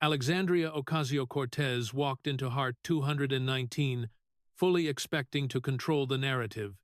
Alexandria Ocasio-Cortez walked into Hart 219, fully expecting to control the narrative.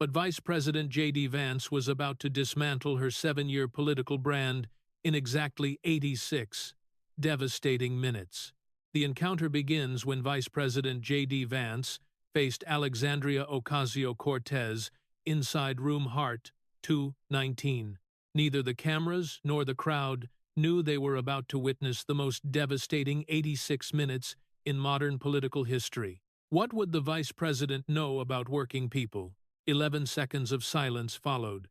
But Vice President J.D. Vance was about to dismantle her 7-year political brand in exactly 86 devastating minutes. The encounter begins when Vice President J.D. Vance faced Alexandria Ocasio-Cortez inside room Hart 219. Neither the cameras nor the crowd knew they were about to witness the most devastating 86 minutes in modern political history. What would the vice president know about working people? 11 seconds of silence followed.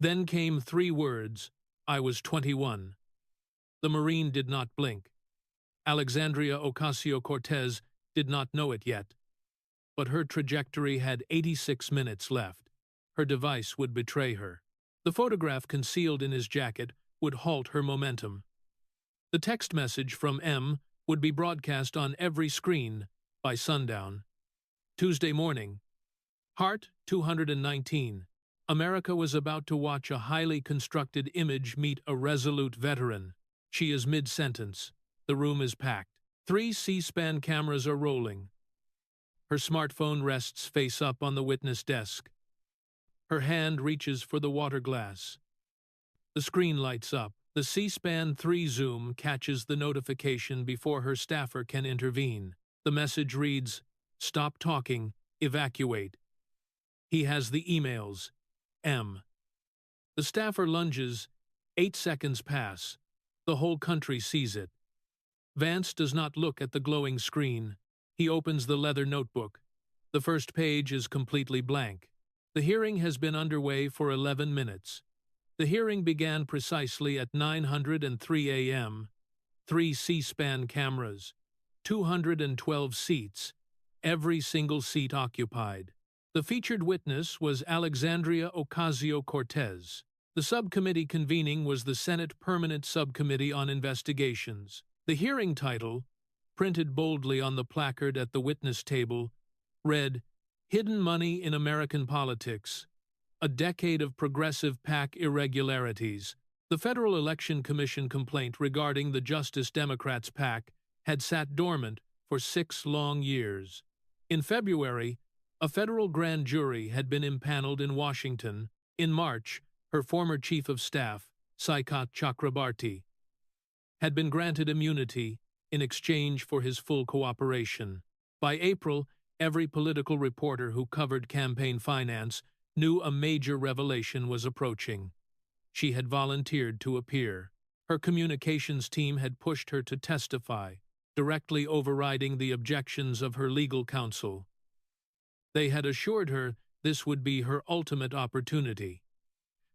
Then came 3 words: I was 21. The Marine did not blink. Alexandria Ocasio-Cortez did not know it yet. But her trajectory had 86 minutes left. Her device would betray her. The photograph concealed in his jacket would halt her momentum. The text message from M would be broadcast on every screen by sundown. Tuesday morning. Hart 219. America was about to watch a highly constructed image meet a resolute veteran. She is mid-sentence. The room is packed. 3 C-SPAN cameras are rolling. Her smartphone rests face up on the witness desk. Her hand reaches for the water glass. The screen lights up. The C-SPAN 3 Zoom catches the notification before her staffer can intervene. The message reads, "Stop talking, evacuate." He has the emails. M. The staffer lunges. 8 seconds pass. The whole country sees it. Vance does not look at the glowing screen. He opens the leather notebook. The first page is completely blank. The hearing has been underway for 11 minutes. The hearing began precisely at 9:03 a.m. 3 C-SPAN cameras, 212 seats, every single seat occupied. The featured witness was Alexandria Ocasio-Cortez. The subcommittee convening was the Senate Permanent Subcommittee on Investigations. The hearing title, printed boldly on the placard at the witness table, read, "Hidden Money in American Politics. A Decade of Progressive PAC Irregularities." The Federal Election Commission complaint regarding the Justice Democrats PAC had sat dormant for 6 long years. In February, a federal grand jury had been impaneled in Washington. In March, her former chief of staff, Saikat Chakrabarti, had been granted immunity in exchange for his full cooperation. By April, every political reporter who covered campaign finance knew a major revelation was approaching. She had volunteered to appear. Her communications team had pushed her to testify, directly overriding the objections of her legal counsel. They had assured her this would be her ultimate opportunity.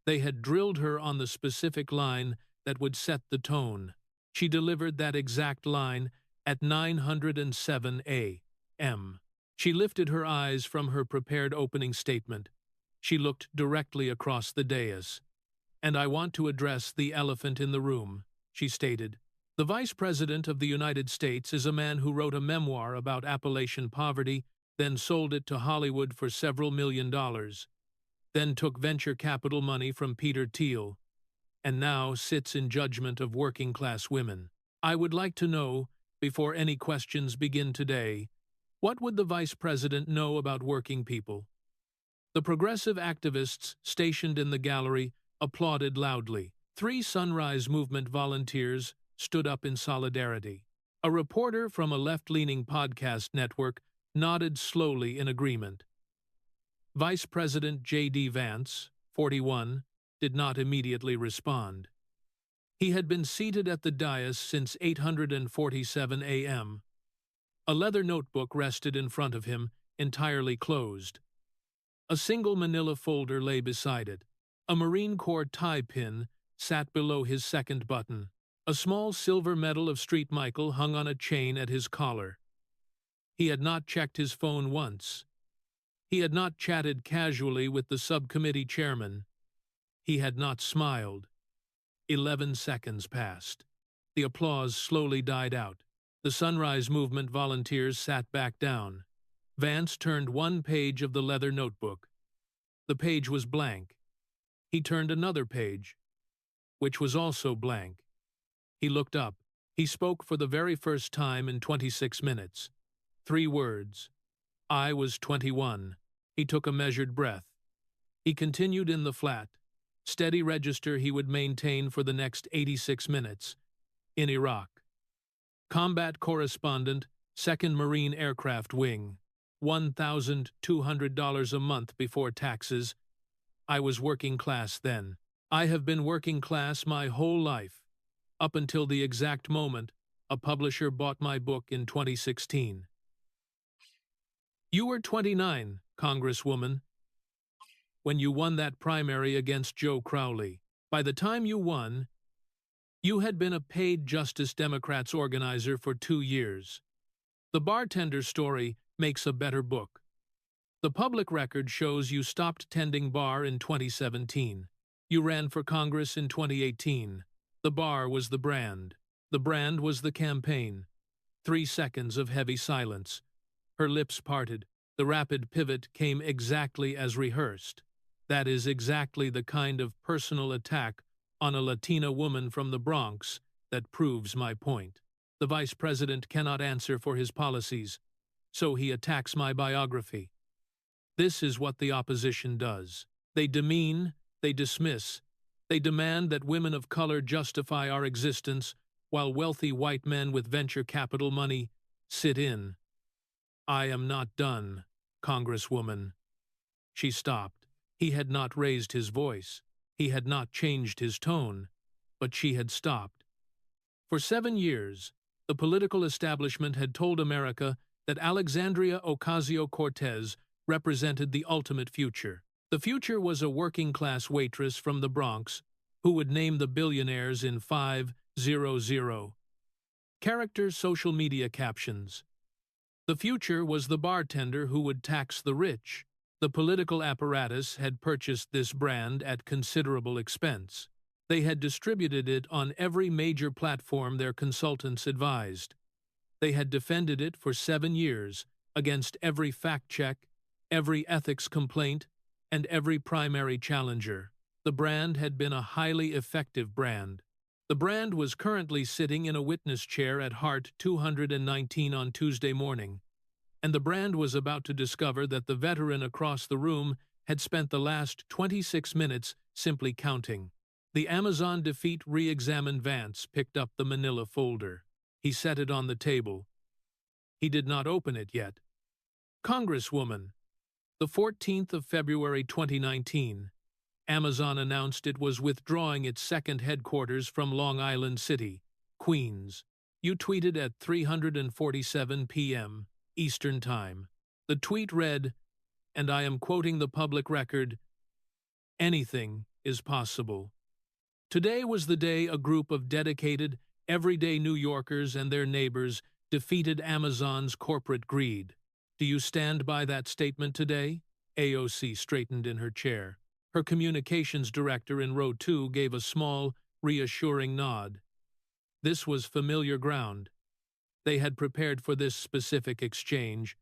They had drilled her on the specific line that would set the tone. She delivered that exact line at 9:07 a.m. She lifted her eyes from her prepared opening statement. She looked directly across the dais. "And I want to address the elephant in the room," she stated. "The Vice President of the United States is a man who wrote a memoir about Appalachian poverty, then sold it to Hollywood for several $1,000,000, then took venture capital money from Peter Thiel, and now sits in judgment of working-class women. I would like to know, before any questions begin today, what would the Vice President know about working people?" The progressive activists stationed in the gallery applauded loudly. 3 Sunrise Movement volunteers stood up in solidarity. A reporter from a left-leaning podcast network nodded slowly in agreement. Vice President J.D. Vance, 41, did not immediately respond. He had been seated at the dais since 8:47 a.m. A leather notebook rested in front of him, entirely closed. A single manila folder lay beside it. A Marine Corps tie pin sat below his second button. A small silver medal of Street Michael hung on a chain at his collar. He had not checked his phone once. He had not chatted casually with the subcommittee chairman. He had not smiled. 11 seconds passed. The applause slowly died out. The Sunrise Movement volunteers sat back down. Vance turned one page of the leather notebook. The page was blank. He turned another page, which was also blank. He looked up. He spoke for the very first time in 26 minutes. 3 words. I was 21. He took a measured breath. He continued in the flat, steady register he would maintain for the next 86 minutes. In Iraq. Combat correspondent, 2nd Marine Aircraft Wing. $1,200 a month before taxes. I was working class then. I have been working class my whole life, up until the exact moment a publisher bought my book in 2016. You were 29, Congresswoman, when you won that primary against Joe Crowley. By the time you won, you had been a paid Justice Democrats organizer for 2 years. The bartender story makes a better book. The public record shows you stopped tending bar in 2017. You ran for Congress in 2018. The bar was the brand. The brand was the campaign. 3 seconds of heavy silence. Her lips parted. The rapid pivot came exactly as rehearsed. That is exactly the kind of personal attack on a Latina woman from the Bronx that proves my point. The vice president cannot answer for his policies, so he attacks my biography. This is what the opposition does. They demean, they dismiss, they demand that women of color justify our existence while wealthy white men with venture capital money sit in. I am not done, Congresswoman. She stopped. He had not raised his voice. He had not changed his tone, but she had stopped. For 7 years, the political establishment had told America that Alexandria Ocasio-Cortez represented the ultimate future. The future was a working-class waitress from the Bronx who would name the billionaires in 500. Character social media captions. The future was the bartender who would tax the rich. The political apparatus had purchased this brand at considerable expense. They had distributed it on every major platform their consultants advised. They had defended it for 7 years against every fact-check, every ethics complaint, and every primary challenger. The brand had been a highly effective brand. The brand was currently sitting in a witness chair at Hart 219 on Tuesday morning, and the brand was about to discover that the veteran across the room had spent the last 26 minutes simply counting. The Amazon defeat re-examined Vance picked up the manila folder. He set it on the table. He did not open it yet. Congresswoman, the 14th of February 2019, Amazon announced it was withdrawing its second headquarters from Long Island City, Queens. You tweeted at 3:47 p.m. Eastern Time. The tweet read, and I am quoting the public record, "Anything is possible." Today was the day a group of dedicated, everyday New Yorkers and their neighbors defeated Amazon's corporate greed. Do you stand by that statement today? AOC straightened in her chair. Her communications director in row 2 gave a small, reassuring nod. This was familiar ground. They had prepared for this specific exchange.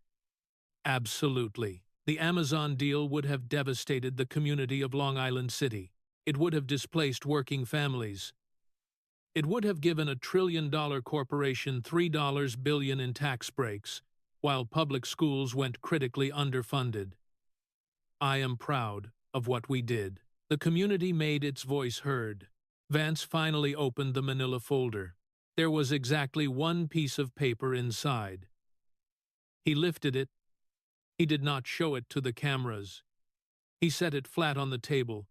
Absolutely. The Amazon deal would have devastated the community of Long Island City. It would have displaced working families. It would have given a trillion-dollar corporation $3 billion in tax breaks, while public schools went critically underfunded. I am proud of what we did. The community made its voice heard. Vance finally opened the manila folder. There was exactly one piece of paper inside. He lifted it. He did not show it to the cameras. He set it flat on the table,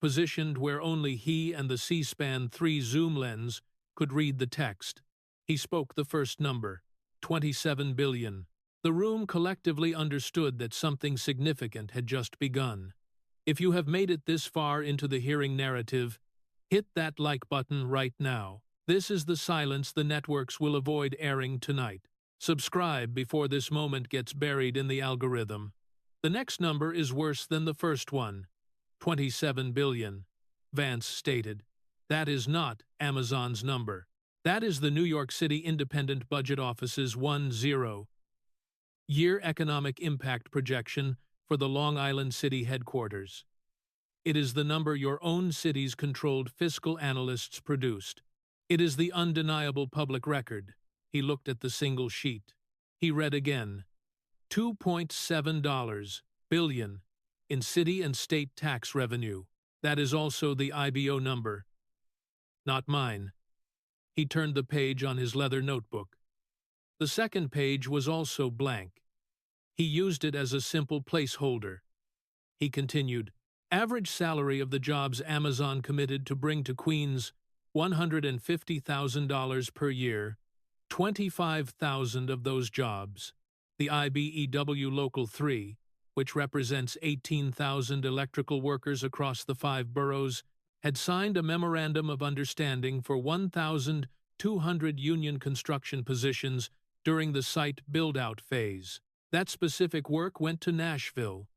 positioned where only he and the C-SPAN 3 zoom lens could read the text. He spoke the first number, 27 billion. The room collectively understood that something significant had just begun. If you have made it this far into the hearing narrative, hit that like button right now. This is the silence the networks will avoid airing tonight. Subscribe before this moment gets buried in the algorithm. The next number is worse than the first one. 27 billion, Vance stated. That is not Amazon's number. That is the New York City Independent Budget Office's 10-year economic impact projection for the Long Island City headquarters. It is the number your own city's controlled fiscal analysts produced. It is the undeniable public record. He looked at the single sheet. He read again. $2.7 billion in city and state tax revenue. That is also the IBO number. Not mine. He turned the page on his leather notebook. The second page was also blank. He used it as a simple placeholder. He continued, average salary of the jobs Amazon committed to bring to Queens, $150,000 per year, 25,000 of those jobs. The IBEW Local 3, which represents 18,000 electrical workers across the 5 boroughs, had signed a memorandum of understanding for 1,200 union construction positions during the site build-out phase. That specific work went to Nashville.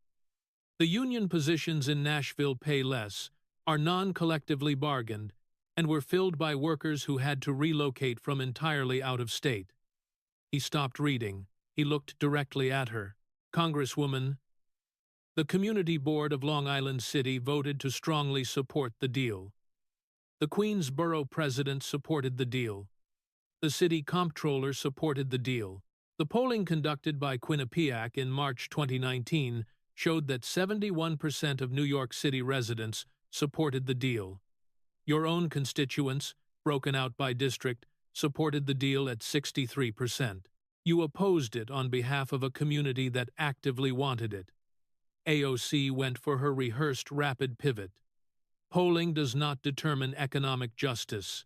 The union positions in Nashville pay less, are non-collectively bargained, and were filled by workers who had to relocate from entirely out of state. He stopped reading. He looked directly at her. Congresswoman, the Community Board of Long Island City voted to strongly support the deal. The Queens Borough President supported the deal. The City Comptroller supported the deal. The polling conducted by Quinnipiac in March 2019 showed that 71% of New York City residents supported the deal. Your own constituents, broken out by district, supported the deal at 63%. You opposed it on behalf of a community that actively wanted it. AOC went for her rehearsed rapid pivot. Polling does not determine economic justice.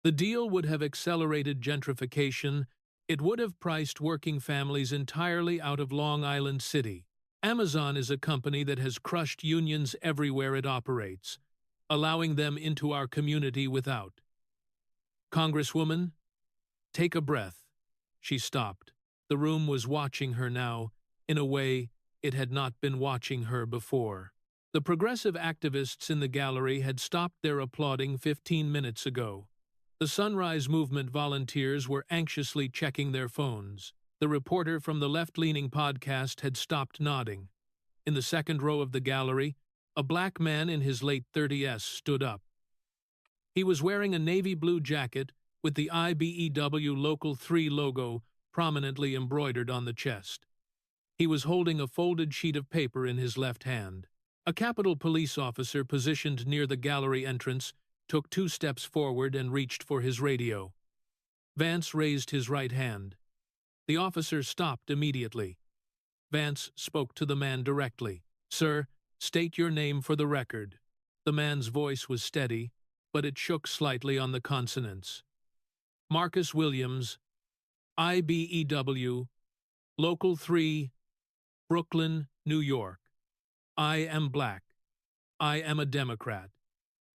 The deal would have accelerated gentrification. It would have priced working families entirely out of Long Island City. Amazon is a company that has crushed unions everywhere it operates, allowing them into our community without. Congresswoman, take a breath. She stopped. The room was watching her now, in a way it had not been watching her before. The progressive activists in the gallery had stopped their applauding 15 minutes ago. The Sunrise Movement volunteers were anxiously checking their phones. The reporter from the left-leaning podcast had stopped nodding. In the second row of the gallery, a black man in his late 30s stood up. He was wearing a navy blue jacket with the IBEW Local 3 logo prominently embroidered on the chest. He was holding a folded sheet of paper in his left hand. A Capitol Police officer positioned near the gallery entrance took 2 steps forward and reached for his radio. Vance raised his right hand. The officer stopped immediately. Vance spoke to the man directly. Sir, state your name for the record. The man's voice was steady, but it shook slightly on the consonants. Marcus Williams, IBEW, Local 3, Brooklyn, New York. I am black. I am a Democrat.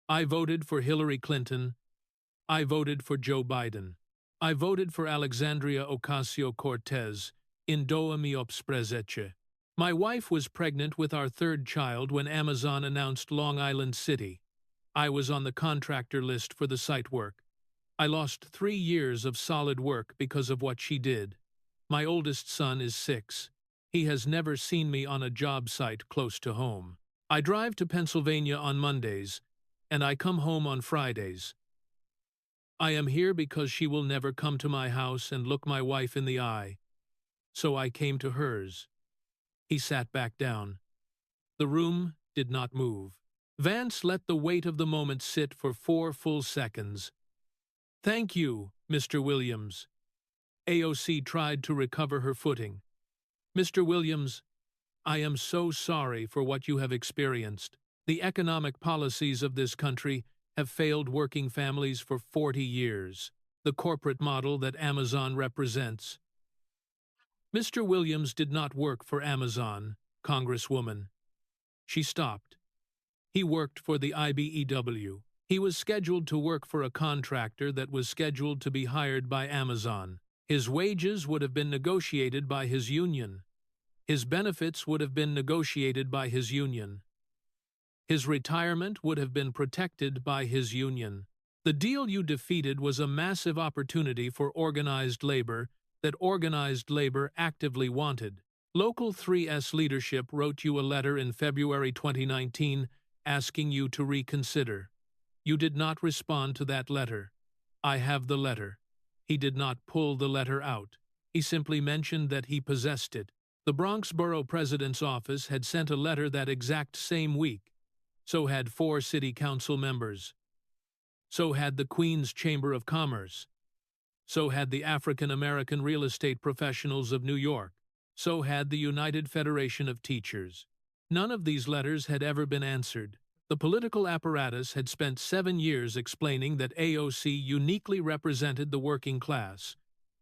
I voted for Hillary Clinton. I voted for Joe Biden. I voted for Alexandria Ocasio-Cortez in Doa mi obsprezece. My wife was pregnant with our 3rd child when Amazon announced Long Island City. I was on the contractor list for the site work. I lost 3 years of solid work because of what she did. My oldest son is 6. He has never seen me on a job site close to home. I drive to Pennsylvania on Mondays, and I come home on Fridays. I am here because she will never come to my house and look my wife in the eye. So I came to hers. He sat back down. The room did not move. Vance let the weight of the moment sit for 4 full seconds. Thank you, Mr. Williams. AOC tried to recover her footing. Mr. Williams, I am so sorry for what you have experienced. The economic policies of this country have failed working families for 40 years. The corporate model that Amazon represents. Mr. Williams did not work for Amazon, Congresswoman. She stopped. He worked for the IBEW. He was scheduled to work for a contractor that was scheduled to be hired by Amazon. His wages would have been negotiated by his union. His benefits would have been negotiated by his union. His retirement would have been protected by his union. The deal you defeated was a massive opportunity for organized labor that organized labor actively wanted. Local 3S leadership wrote you a letter in February 2019 asking you to reconsider. You did not respond to that letter. I have the letter. He did not pull the letter out. He simply mentioned that he possessed it. The Bronx Borough President's office had sent a letter that exact same week. So had 4 city council members. So had the Queens Chamber of Commerce. So had the African American Real Estate Professionals of New York. So had the United Federation of Teachers. None of these letters had ever been answered. The political apparatus had spent 7 years explaining that AOC uniquely represented the working class,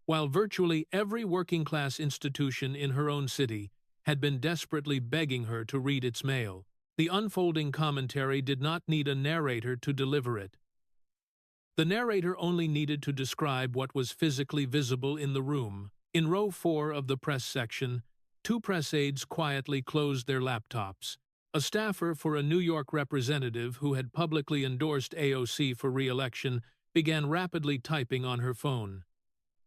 while virtually every working-class institution in her own city had been desperately begging her to read its mail. The unfolding commentary did not need a narrator to deliver it. The narrator only needed to describe what was physically visible in the room. In row 4 of the press section, 2 press aides quietly closed their laptops. A staffer for a New York representative who had publicly endorsed AOC for re-election began rapidly typing on her phone.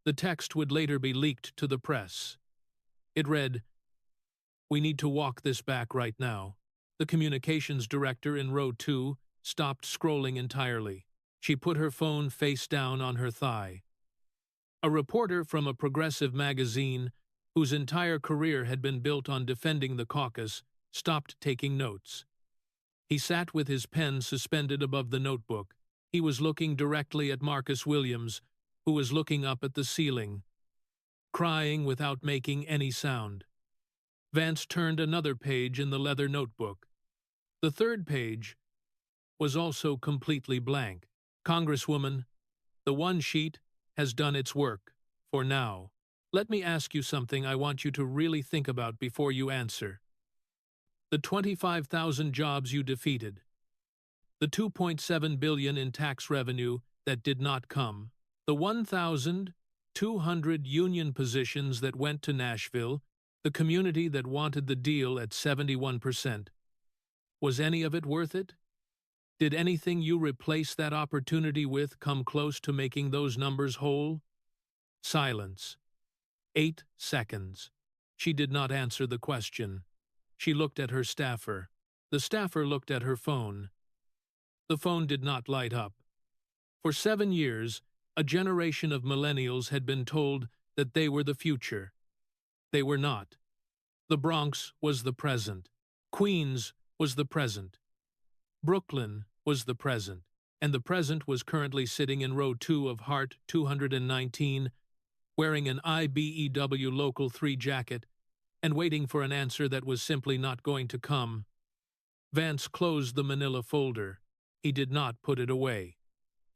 The text would later be leaked to the press. It read, "We need to walk this back right now." The communications director in row 2 stopped scrolling entirely. She put her phone face down on her thigh. A reporter from a progressive magazine, whose entire career had been built on defending the caucus, stopped taking notes. He sat with his pen suspended above the notebook. He was looking directly at Marcus Williams, who was looking up at the ceiling, crying without making any sound. Vance turned another page in the leather notebook. The third page was also completely blank. "Congresswoman, the one sheet has done its work, for now. Let me ask you something I want you to really think about before you answer. The 25,000 jobs you defeated, the $2.7 billion in tax revenue that did not come, the 1,200 union positions that went to Nashville, the community that wanted the deal at 71%. Was any of it worth it? Did anything you replace that opportunity with come close to making those numbers whole?" Silence. 8 seconds. She did not answer the question. She looked at her staffer. The staffer looked at her phone. The phone did not light up. For 7 years, a generation of millennials had been told that they were the future. They were not. The Bronx was the present. Queens was the present. Brooklyn was the present, and the present was currently sitting in row 2 of Hart 219, wearing an IBEW Local 3 jacket, and waiting for an answer that was simply not going to come. Vance closed the manila folder. He did not put it away.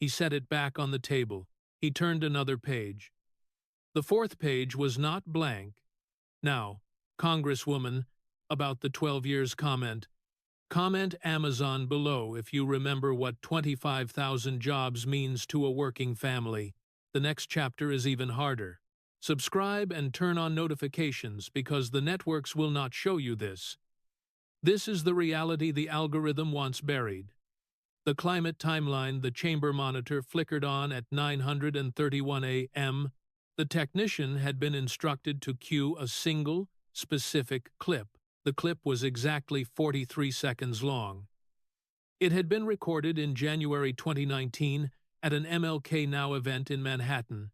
He set it back on the table. He turned another page. The 4th page was not blank. "Now, Congresswoman, about the 12 years comment. Comment Amazon below if you remember what 25,000 jobs means to a working family. The next chapter is even harder. Subscribe and turn on notifications because the networks will not show you this. This is the reality the algorithm wants buried." The climate timeline, the chamber monitor, flickered on at 9:31 a.m. The technician had been instructed to cue a single, specific clip. The clip was exactly 43 seconds long. It had been recorded in January 2019 at an MLK Now event in Manhattan.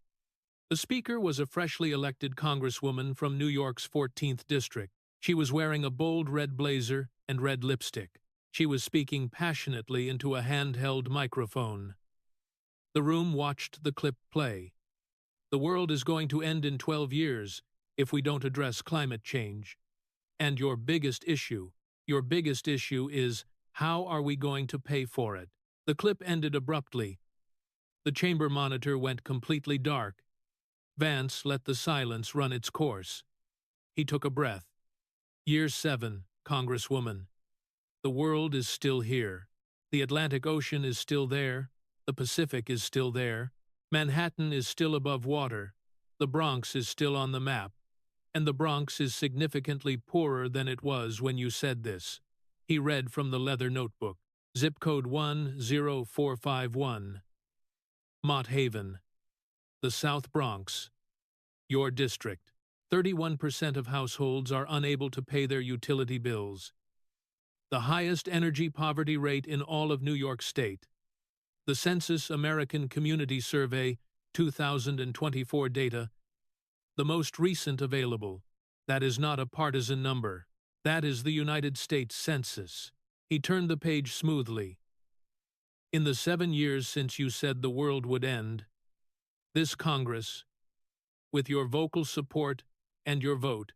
The speaker was a freshly elected congresswoman from New York's 14th District. She was wearing a bold red blazer and red lipstick. She was speaking passionately into a handheld microphone. The room watched the clip play. "The world is going to end in 12 years if we don't address climate change. And your biggest issue is, how are we going to pay for it?" The clip ended abruptly. The chamber monitor went completely dark. Vance let the silence run its course. He took a breath. "Year 7, Congresswoman. The world is still here. The Atlantic Ocean is still there. The Pacific is still there. Manhattan is still above water. The Bronx is still on the map. And the Bronx is significantly poorer than it was when you said this." He read from the leather notebook. "Zip code 10451. Mott Haven. The South Bronx. Your district. 31% of households are unable to pay their utility bills. The highest energy poverty rate in all of New York State. The Census American Community Survey 2024 data, the most recent available. That is not a partisan number. That is the United States Census. He turned the page smoothly. In the 7 years since you said the world would end, this Congress, with your vocal support and your vote,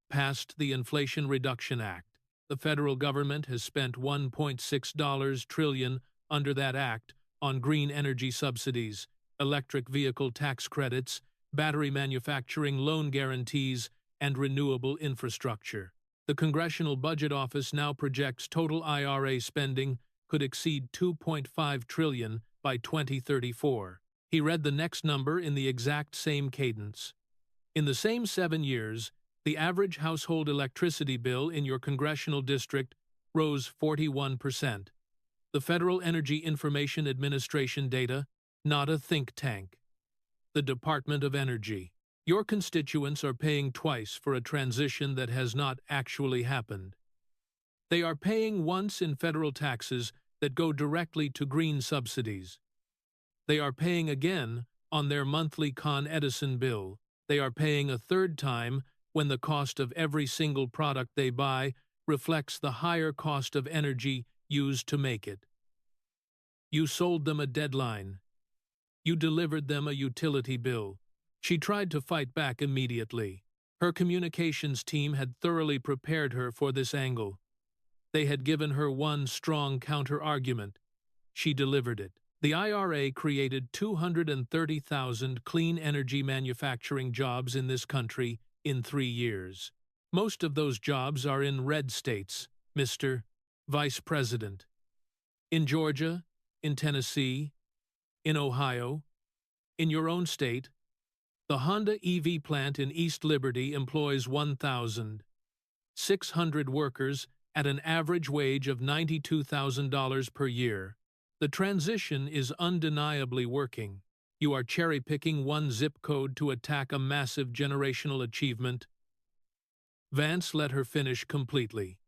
passed the Inflation Reduction Act. The federal government has spent $1.6 trillion under that act on green energy subsidies, electric vehicle tax credits, battery manufacturing loan guarantees, and renewable infrastructure. The Congressional Budget Office now projects total IRA spending could exceed $2.5 trillion by 2034. He read the next number in the exact same cadence. In the same 7 years, the average household electricity bill in your congressional district rose 41%. The Federal Energy Information Administration data, not a think tank. The Department of Energy. Your constituents are paying twice for a transition that has not actually happened. They are paying once in federal taxes that go directly to green subsidies. They are paying again on their monthly Con Edison bill. They are paying a third time when the cost of every single product they buy reflects the higher cost of energy used to make it. You sold them a deadline. You delivered them a utility bill. She tried to fight back immediately. Her communications team had thoroughly prepared her for this angle. They had given her one strong counter-argument. She delivered it. The IRA created 230,000 clean energy manufacturing jobs in this country in 3 years. Most of those jobs are in red states, Mr. Vice President. In Georgia, in Tennessee, in Ohio, in your own state, the Honda EV plant in East Liberty employs 1,600 workers at an average wage of $92,000 per year. The transition is undeniably working. You are cherry-picking one zip code to attack a massive generational achievement. Vance let her finish completely.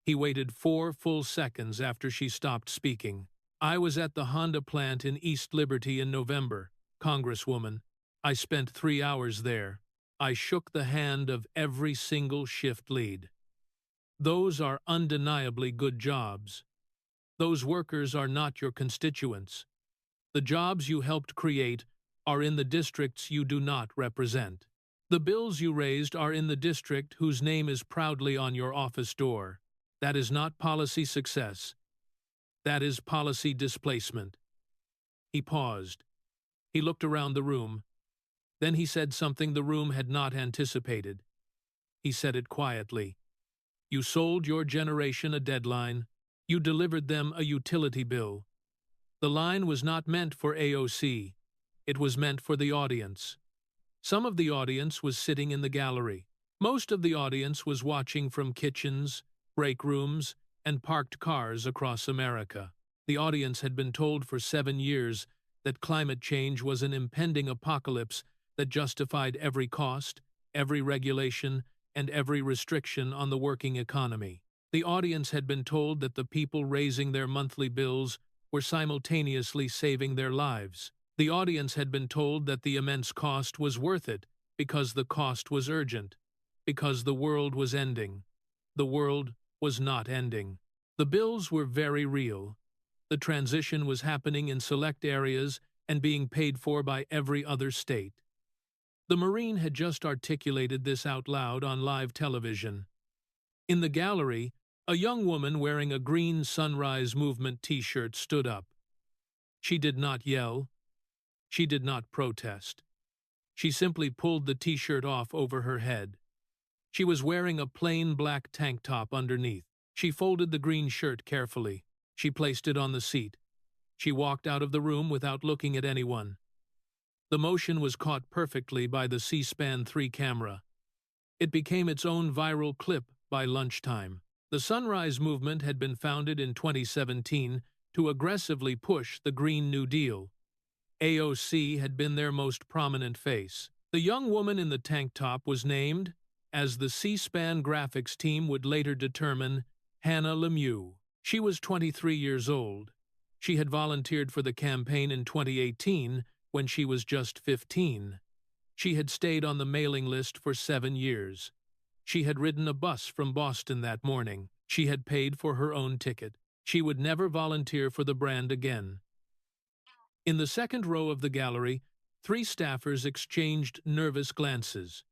He waited 4 full seconds after she stopped speaking. I was at the Honda plant in East Liberty in November, Congresswoman. I spent 3 hours there. I shook the hand of every single shift lead. Those are undeniably good jobs. Those workers are not your constituents. The jobs you helped create are in the districts you do not represent. The bills you raised are in the district whose name is proudly on your office door. That is not policy success. That is policy displacement. He paused. He looked around the room. Then he said something the room had not anticipated. He said it quietly. You sold your generation a deadline. You delivered them a utility bill. The line was not meant for AOC. It was meant for the audience. Some of the audience was sitting in the gallery. Most of the audience was watching from kitchens, break rooms, and parked cars across America. The audience had been told for 7 years that climate change was an impending apocalypse that justified every cost, every regulation, and every restriction on the working economy. The audience had been told that the people raising their monthly bills were simultaneously saving their lives. The audience had been told that the immense cost was worth it because the cost was urgent, because the world was ending. The world was not ending. The bills were very real. The transition was happening in select areas and being paid for by every other state. The Marine had just articulated this out loud on live television. In the gallery, a young woman wearing a green Sunrise Movement t-shirt stood up. She did not yell. She did not protest. She simply pulled the t-shirt off over her head. She was wearing a plain black tank top underneath. She folded the green shirt carefully. She placed it on the seat. She walked out of the room without looking at anyone. The motion was caught perfectly by the C-SPAN 3 camera. It became its own viral clip by lunchtime. The Sunrise Movement had been founded in 2017 to aggressively push the Green New Deal. AOC had been their most prominent face. The young woman in the tank top was named, as the C-SPAN graphics team would later determine, Hannah Lemieux. She was 23 years old. She had volunteered for the campaign in 2018 when she was just 15. She had stayed on the mailing list for 7 years. She had ridden a bus from Boston that morning. She had paid for her own ticket. She would never volunteer for the brand again. In the second row of the gallery, 3 staffers exchanged nervous glances.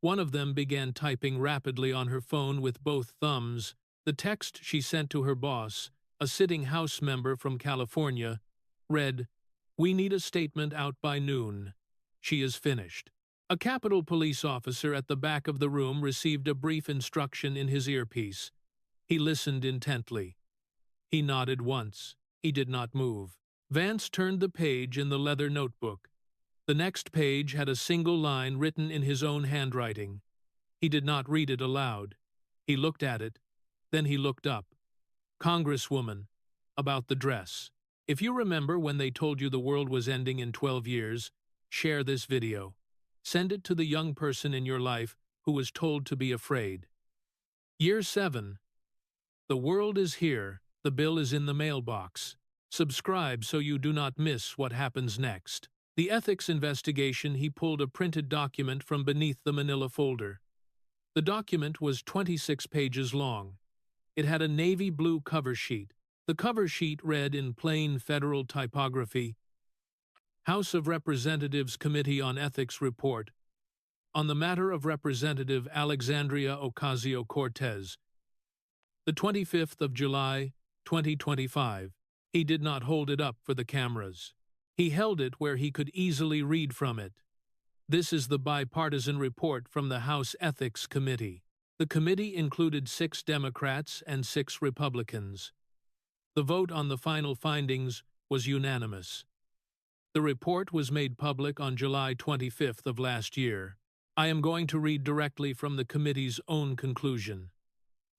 One of them began typing rapidly on her phone with both thumbs. The text she sent to her boss, a sitting House member from California, read, "We need a statement out by noon. She is finished." A Capitol Police officer at the back of the room received a brief instruction in his earpiece. He listened intently. He nodded once. He did not move. Vance turned the page in the leather notebook. The next page had a single line written in his own handwriting. He did not read it aloud. He looked at it. Then he looked up. "Congresswoman, about the dress. If you remember when they told you the world was ending in 12 years, share this video. Send it to the young person in your life who was told to be afraid. Year 7. The world is here. The bill is in the mailbox. Subscribe so you do not miss what happens next." The ethics investigation. He pulled a printed document from beneath the manila folder. The document was 26 pages long. It had a navy blue cover sheet. The cover sheet read in plain federal typography, "House of Representatives Committee on Ethics Report on the matter of Representative Alexandria Ocasio-Cortez, the 25th of July, 2025. He did not hold it up for the cameras. He held it where he could easily read from it. This is the bipartisan report from the House Ethics Committee. The committee included 6 Democrats and 6 Republicans. The vote on the final findings was unanimous. The report was made public on July 25th of last year. I am going to read directly from the committee's own conclusion."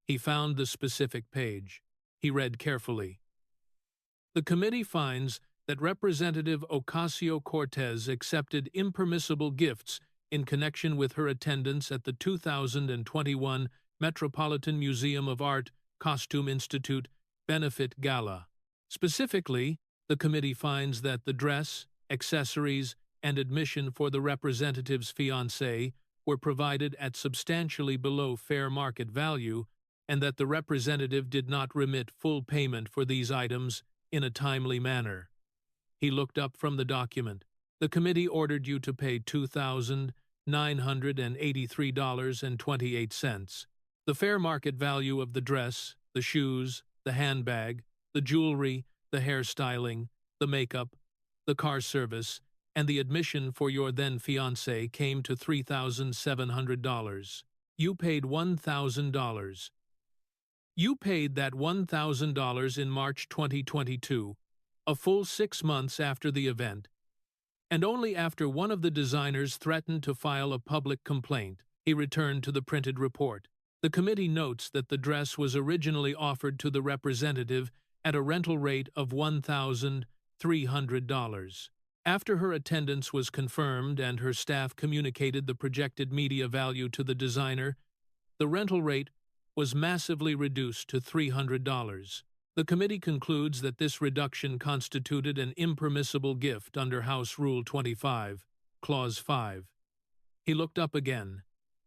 He found the specific page. He read carefully. "The committee finds that Representative Ocasio-Cortez accepted impermissible gifts in connection with her attendance at the 2021 Metropolitan Museum of Art Costume Institute Benefit Gala. Specifically, the committee finds that the dress, accessories, and admission for the representative's fiancé were provided at substantially below fair market value, and that the representative did not remit full payment for these items in a timely manner." He looked up from the document. "The committee ordered you to pay $2,983.28. The fair market value of the dress, the shoes, the handbag, the jewelry, the hairstyling, the makeup, the car service, and the admission for your then-fiancé came to $3,700. You paid $1,000. You paid that $1,000 in March 2022, a full 6 months after the event, and only after one of the designers threatened to file a public complaint." He returned to the printed report. The committee notes that the dress was originally offered to the representative at a rental rate of $1,300. After her attendance was confirmed and her staff communicated the projected media value to the designer, the rental rate was massively reduced to $300. The committee concludes that this reduction constituted an impermissible gift under House Rule 25, Clause 5. He looked up again.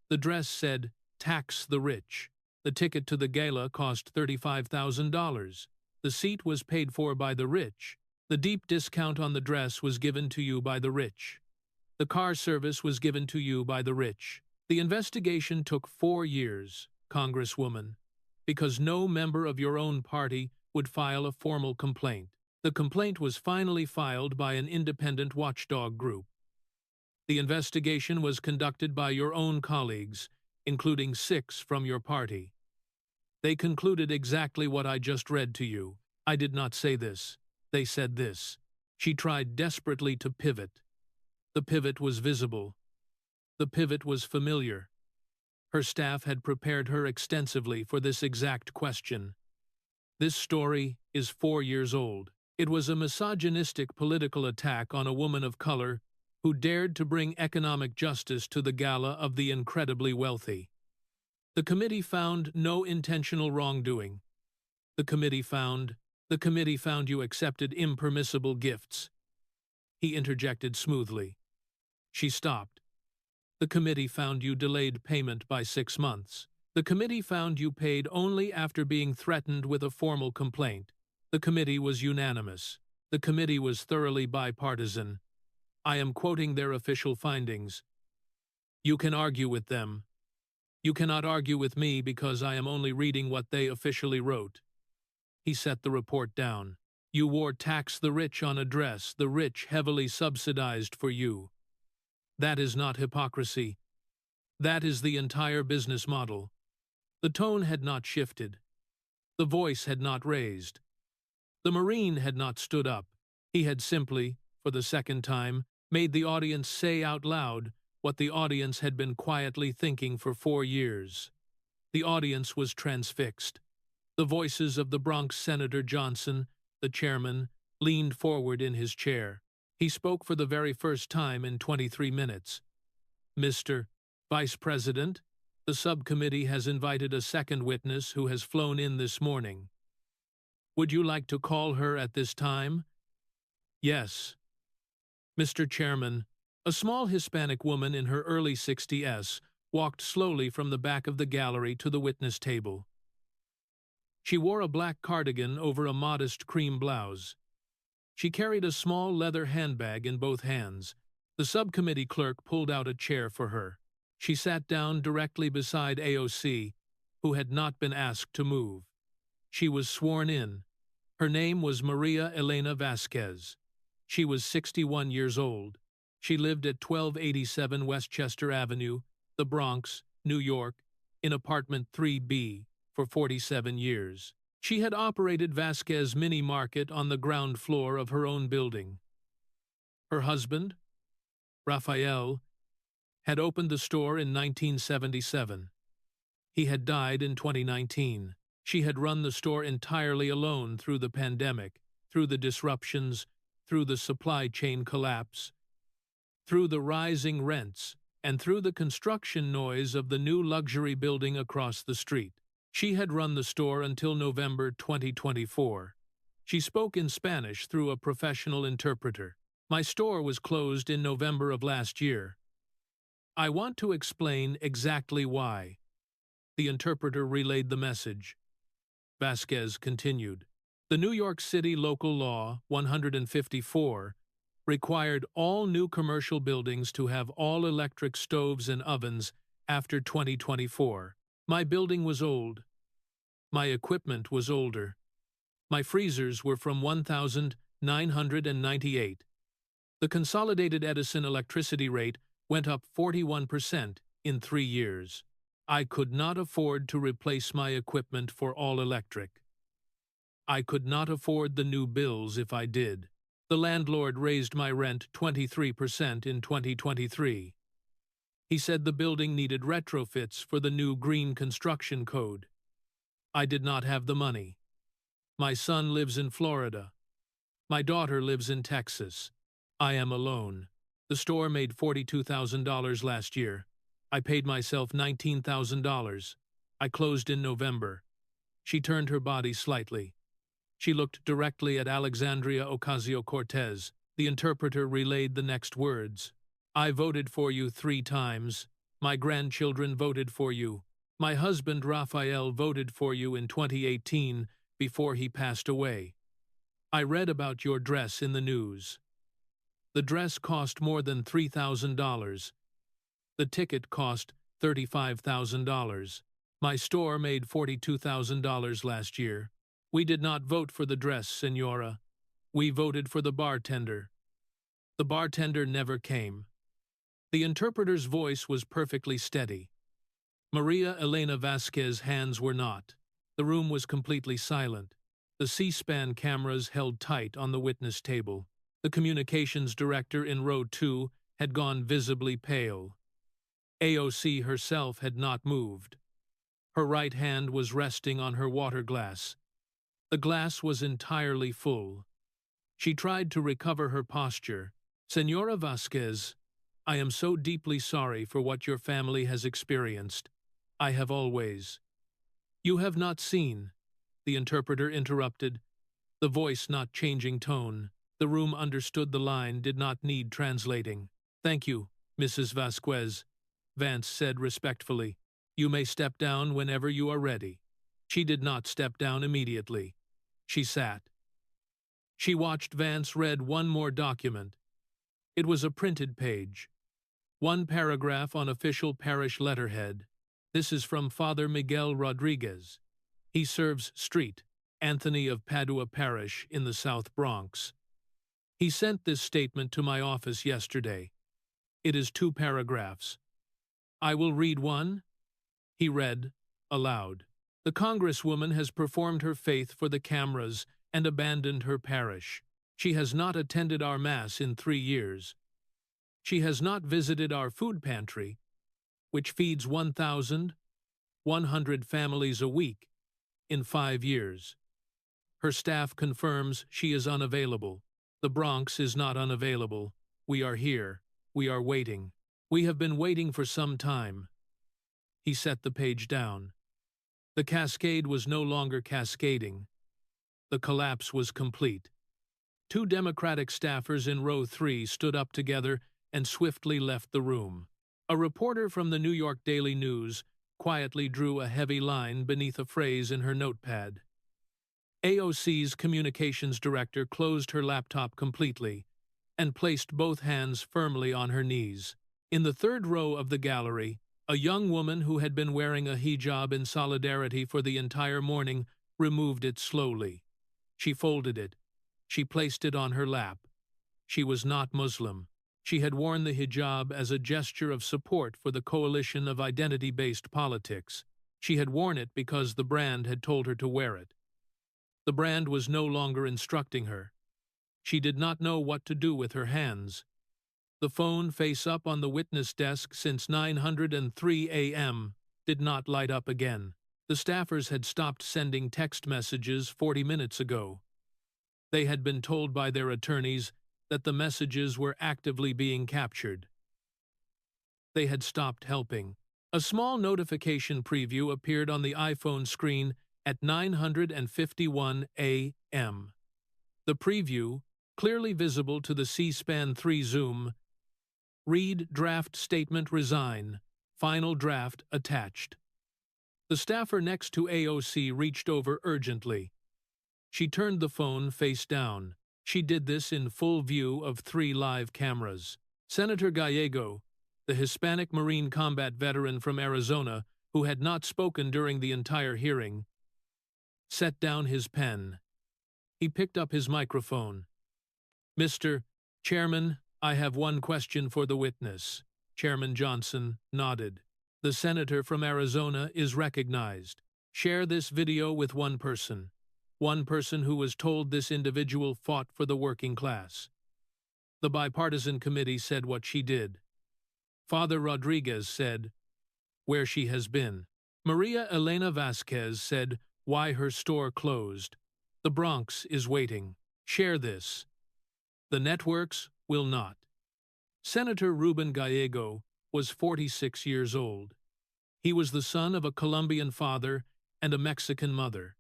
The dress said, "Tax the rich." The ticket to the gala cost $35,000. The seat was paid for by the rich. The deep discount on the dress was given to you by the rich. The car service was given to you by the rich. The investigation took 4 years, Congresswoman, because no member of your own party would file a formal complaint. The complaint was finally filed by an independent watchdog group. The investigation was conducted by your own colleagues, including 6 from your party. They concluded exactly what I just read to you. I did not say this. They said this. She tried desperately to pivot. The pivot was visible. The pivot was familiar. Her staff had prepared her extensively for this exact question. This story is 4 years old. It was a misogynistic political attack on a woman of color who dared to bring economic justice to the gala of the incredibly wealthy. The committee found no intentional wrongdoing. The committee found The committee found you accepted impermissible gifts. He interjected smoothly. She stopped. The committee found you delayed payment by 6 months. The committee found you paid only after being threatened with a formal complaint. The committee was unanimous. The committee was thoroughly bipartisan. I am quoting their official findings. You can argue with them. You cannot argue with me because I am only reading what they officially wrote. He set the report down. You wore tax the rich on a dress, the rich heavily subsidized for you. That is not hypocrisy. That is the entire business model. The tone had not shifted. The voice had not raised. The Marine had not stood up. He had simply, for the second time, made the audience say out loud what the audience had been quietly thinking for 4 years. The audience was transfixed. The voices of the Bronx Senator Johnson, the chairman, leaned forward in his chair. He spoke for the very first time in 23 minutes. Mr. Vice President, the subcommittee has invited a second witness who has flown in this morning. Would you like to call her at this time? Yes. Mr. Chairman, a small Hispanic woman in her early 60s walked slowly from the back of the gallery to the witness table. She wore a black cardigan over a modest cream blouse. She carried a small leather handbag in both hands. The subcommittee clerk pulled out a chair for her. She sat down directly beside AOC, who had not been asked to move. She was sworn in. Her name was Maria Elena Vasquez. She was 61 years old. She lived at 1287 Westchester Avenue, the Bronx, New York, in apartment 3B for 47 years. She had operated Vasquez Mini Market on the ground floor of her own building. Her husband, Raphael, had opened the store in 1977. He had died in 2019. She had run the store entirely alone through the pandemic, through the disruptions, through the supply chain collapse, through the rising rents, and through the construction noise of the new luxury building across the street. She had run the store until November 2024. She spoke in Spanish through a professional interpreter. My store was closed in November of last year. I want to explain exactly why. The interpreter relayed the message. Vasquez continued. The New York City Local Law 154 required all new commercial buildings to have all-electric stoves and ovens after 2024. My building was old. My equipment was older. My freezers were from 1998. The Consolidated Edison electricity rate went up 41% in 3 years. I could not afford to replace my equipment for all electric. I could not afford the new bills if I did. The landlord raised my rent 23% in 2023. He said the building needed retrofits for the new green construction code. I did not have the money. My son lives in Florida. My daughter lives in Texas. I am alone. The store made $42,000 last year. I paid myself $19,000. I closed in November. She turned her body slightly. She looked directly at Alexandria Ocasio-Cortez. The interpreter relayed the next words. I voted for you 3 times. My grandchildren voted for you. My husband Raphael voted for you in 2018 before he passed away. I read about your dress in the news. The dress cost more than $3,000. The ticket cost $35,000. My store made $42,000 last year. We did not vote for the dress, Senora. We voted for the bartender. The bartender never came. The interpreter's voice was perfectly steady. Maria Elena Vasquez's hands were not. The room was completely silent. The C-SPAN cameras held tight on the witness table. The communications director in row 2 had gone visibly pale. AOC herself had not moved. Her right hand was resting on her water glass. The glass was entirely full. She tried to recover her posture. Senora Vasquez, I am so deeply sorry for what your family has experienced. I have always. You have not seen, the interpreter interrupted. the voice not changing tone. The room understood the line did not need translating. "Thank you, Mrs. Vasquez," Vance said respectfully. "You may step down whenever you are ready." She did not step down immediately. She sat. She watched Vance read one more document. It was a printed page. One paragraph on official parish letterhead. "This is from Father Miguel Rodriguez. He serves Street, Anthony of Padua Parish in the South Bronx. He sent this statement to my office yesterday. It is 2 paragraphs. I will read one." He read aloud. "The Congresswoman has performed her faith for the cameras and abandoned her parish. She has not attended our Mass in 3 years. She has not visited our food pantry, which feeds 1,100 families a week, in 5 years. Her staff confirms she is unavailable. The Bronx is not unavailable. We are here. We are waiting. We have been waiting for some time." He set the page down. The cascade was no longer cascading. The collapse was complete. 2 Democratic staffers in row 3 stood up together and swiftly left the room. A reporter from the New York Daily News quietly drew a heavy line beneath a phrase in her notepad. AOC's communications director closed her laptop completely and placed both hands firmly on her knees. In the 3rd row of the gallery, a young woman who had been wearing a hijab in solidarity for the entire morning removed it slowly. She folded it. She placed it on her lap. She was not Muslim. She had worn the hijab as a gesture of support for the coalition of identity-based politics. She had worn it because the brand had told her to wear it. The brand was no longer instructing her. She did not know what to do with her hands. The phone face up on the witness desk since 9:03 a.m. did not light up again. The staffers had stopped sending text messages 40 minutes ago. They had been told by their attorneys that the messages were actively being captured. They had stopped helping. A small notification preview appeared on the iPhone screen at 9:51 a.m. The preview, clearly visible to the C-SPAN 3 Zoom, read Draft Statement Resign, Final Draft Attached. The staffer next to AOC reached over urgently. She turned the phone face down. She did this in full view of 3 live cameras. Senator Gallego, the Hispanic Marine combat veteran from Arizona who had not spoken during the entire hearing, set down his pen. He picked up his microphone. "Mr. Chairman, I have one question for the witness." Chairman Johnson nodded. "The senator from Arizona is recognized. Share this video with one person who was told this individual fought for the working class." The bipartisan committee said what she did. Father Rodriguez said where she has been. Maria Elena Vasquez said why her store closed. The Bronx is waiting. Share this. The networks will not. Senator Ruben Gallego was 46 years old. He was the son of a Colombian father and a Mexican mother.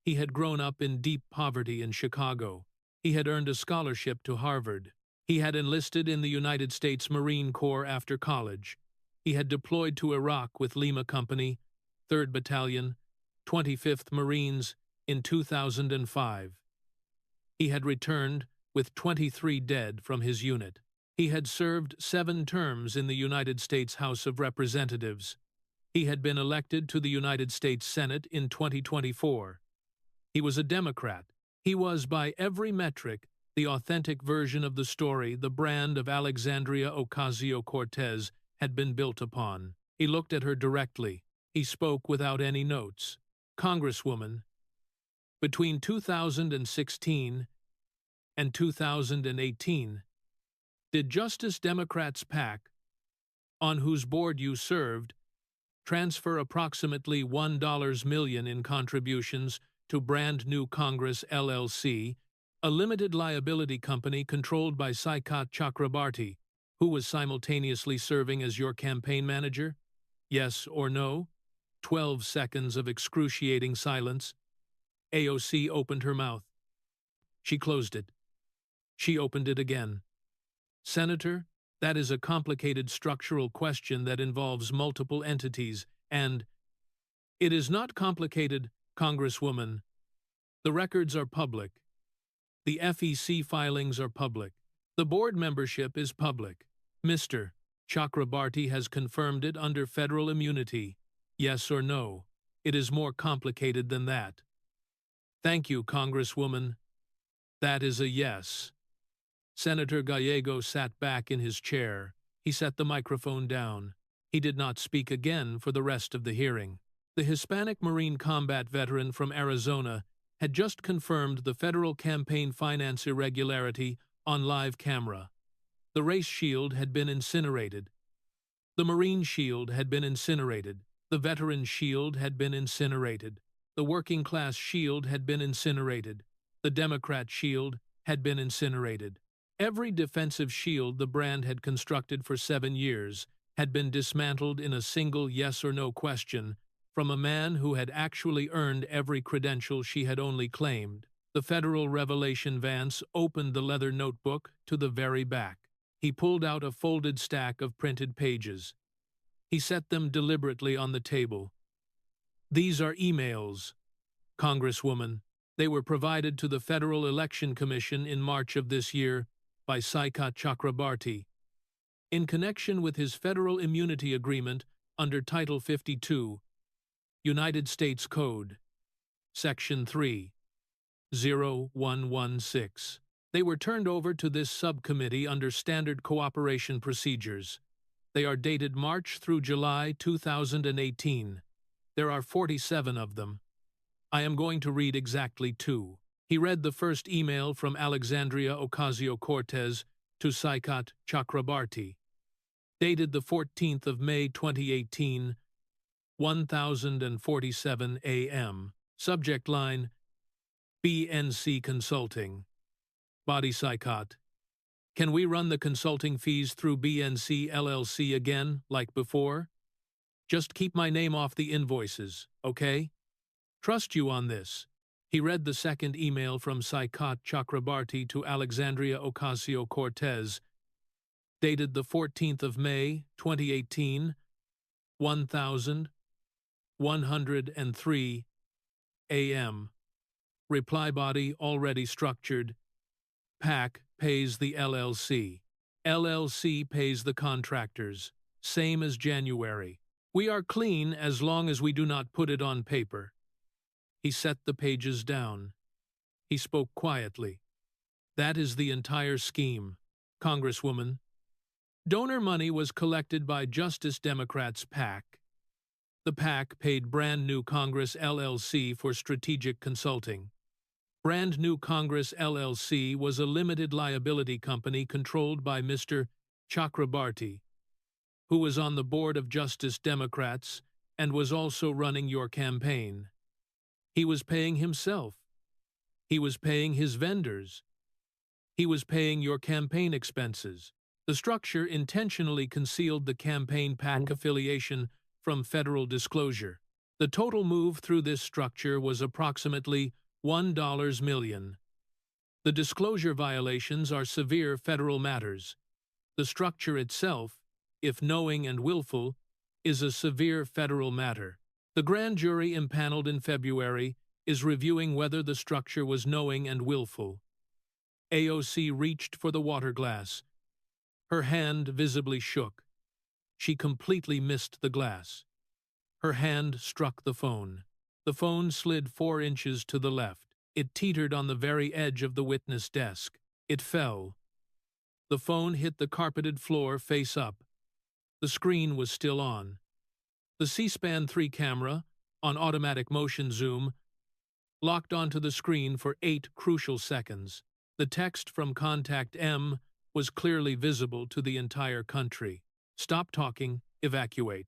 He had grown up in deep poverty in Chicago. He had earned a scholarship to Harvard. He had enlisted in the United States Marine Corps after college. He had deployed to Iraq with Lima Company, 3rd Battalion, 25th Marines in 2005. He had returned with 23 dead from his unit. He had served 7 terms in the United States House of Representatives. He had been elected to the United States Senate in 2024. He was a Democrat. He was, by every metric, the authentic version of the story the brand of Alexandria Ocasio-Cortez had been built upon. He looked at her directly. He spoke without any notes. "Congresswoman, between 2016 and 2018, did Justice Democrats PAC, on whose board you served, transfer approximately $1 million in contributions to Brand New Congress LLC, a limited liability company controlled by Saikat Chakrabarti, who was simultaneously serving as your campaign manager? Yes or no?" 12 seconds of excruciating silence. AOC opened her mouth. She closed it. She opened it again. Senator, that is a complicated structural question that involves multiple entities, and it is not complicated, Congresswoman. The records are public. The FEC filings are public. The board membership is public. Mr. Chakrabarty has confirmed it under federal immunity. Yes or no? It is more complicated than that. Thank you, Congresswoman. That is a yes. Senator Gallego sat back in his chair. He set the microphone down. He did not speak again for the rest of the hearing. The Hispanic Marine combat veteran from Arizona had just confirmed the federal campaign finance irregularity on live camera. The race shield had been incinerated. The Marine shield had been incinerated. The veteran shield had been incinerated. The working class shield had been incinerated. The Democrat shield had been incinerated. Every defensive shield the brand had constructed for 7 years had been dismantled in a single yes or no question from a man who had actually earned every credential she had only claimed. The federal revelation Vance opened the leather notebook to the very back. He pulled out a folded stack of printed pages. He set them deliberately on the table. These are emails, Congresswoman. They were provided to the Federal Election Commission in March of this year by Saikat Chakrabarty in connection with his federal immunity agreement under Title 52, United States Code, Section 3.0116. They were turned over to this subcommittee under standard cooperation procedures. They are dated March through July 2018. There are 47 of them. I am going to read exactly 2. He read the first email from Alexandria Ocasio-Cortez to Saikat Chakrabarty, dated the 14th of May 2018, 1047 a.m. Subject line, BNC Consulting. Body Saikat. Can we run the consulting fees through BNC LLC again, like before? Just keep my name off the invoices, okay? Trust you on this. He read the second email from Saikat Chakrabarty to Alexandria Ocasio-Cortez, dated the 14th of May, 2018, 1103 a.m. Reply body already structured. PAC pays the LLC. LLC pays the contractors. Same as January. We are clean as long as we do not put it on paper. He set the pages down. He spoke quietly. That is the entire scheme, Congresswoman. Donor money was collected by Justice Democrats PAC. The PAC paid Brand New Congress LLC for strategic consulting. Brand New Congress LLC was a limited liability company controlled by Mr. Chakrabarty, who was on the board of Justice Democrats and was also running your campaign. He was paying himself. He was paying his vendors. He was paying your campaign expenses. The structure intentionally concealed the campaign PAC affiliation from federal disclosure. The total move through this structure was approximately $1 million. The disclosure violations are severe federal matters. The structure itself, if knowing and willful, is a severe federal matter. The grand jury impaneled in February is reviewing whether the structure was knowing and willful. AOC reached for the water glass. Her hand visibly shook. She completely missed the glass. Her hand struck the phone. The phone slid 4 inches to the left. It teetered on the very edge of the witness desk. It fell. The phone hit the carpeted floor face up. The screen was still on. The C-SPAN 3 camera, on automatic motion zoom, locked onto the screen for 8 crucial seconds. The text from Contact M was clearly visible to the entire country. Stop talking, evacuate.